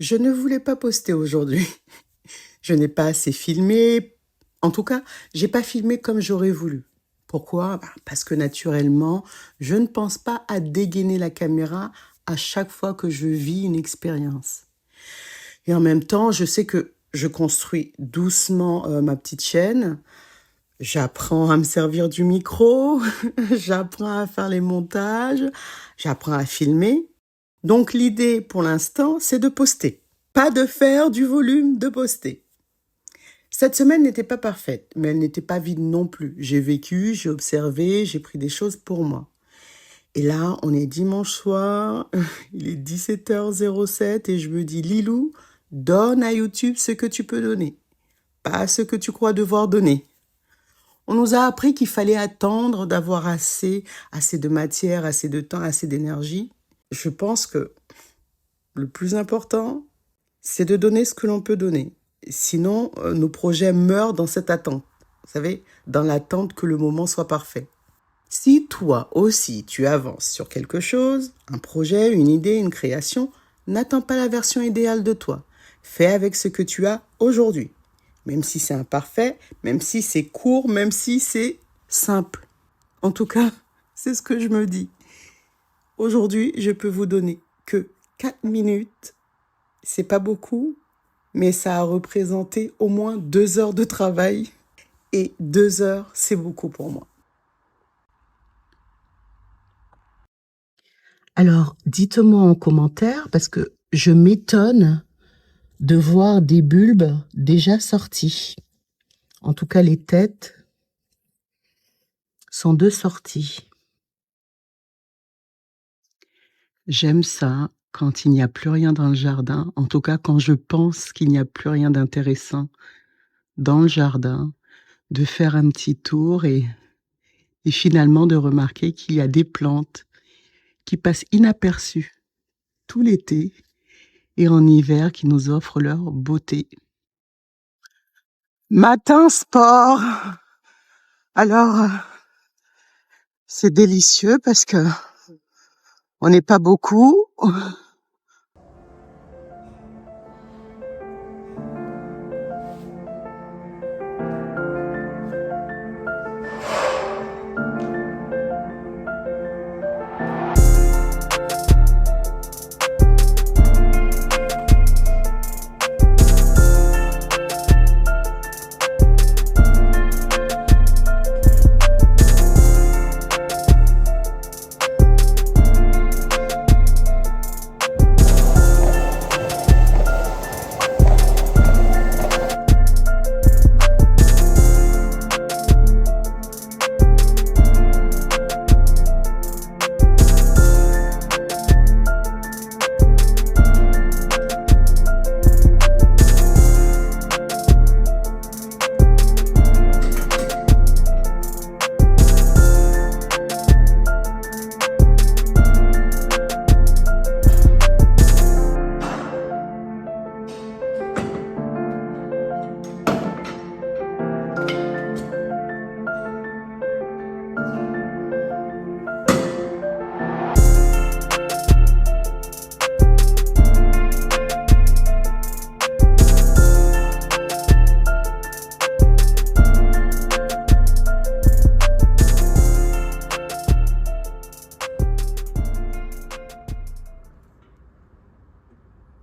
Je ne voulais pas poster aujourd'hui. Je n'ai pas assez filmé. En tout cas, j'ai pas filmé comme j'aurais voulu. Pourquoi? Parce que naturellement, je ne pense pas à dégainer la caméra à chaque fois que je vis une expérience. Et en même temps, je sais que je construis doucement ma petite chaîne. J'apprends à me servir du micro, j'apprends à faire les montages, j'apprends à filmer. Donc l'idée pour l'instant, c'est de poster. Pas de faire du volume, de poster. Cette semaine n'était pas parfaite, mais elle n'était pas vide non plus. J'ai vécu, j'ai observé, j'ai pris des choses pour moi. Et là, on est dimanche soir, il est 17h07 et je me dis, Lilou, donne à YouTube ce que tu peux donner, pas ce que tu crois devoir donner. On nous a appris qu'il fallait attendre d'avoir assez de matière, assez de temps, assez d'énergie. Je pense que le plus important, c'est de donner ce que l'on peut donner. Sinon, nos projets meurent dans cette attente. Vous savez, dans l'attente que le moment soit parfait. Si toi aussi tu avances sur quelque chose, un projet, une idée, une création, n'attends pas la version idéale de toi. Fais avec ce que tu as aujourd'hui. Même si c'est imparfait, même si c'est court, même si c'est simple. En tout cas, c'est ce que je me dis. Aujourd'hui, je peux vous donner que 4 minutes. C'est pas beaucoup, mais ça a représenté au moins 2 heures de travail. Et 2 heures, c'est beaucoup pour moi. Alors, dites-moi en commentaire, parce que je m'étonne de voir des bulbes déjà sortis. En tout cas, les têtes sont de sortie. J'aime ça quand il n'y a plus rien dans le jardin. En tout cas, quand je pense qu'il n'y a plus rien d'intéressant dans le jardin, de faire un petit tour et finalement de remarquer qu'il y a des plantes qui passent inaperçues tout l'été et en hiver qui nous offrent leur beauté. Matin sport. Alors, c'est délicieux parce que on n'est pas beaucoup.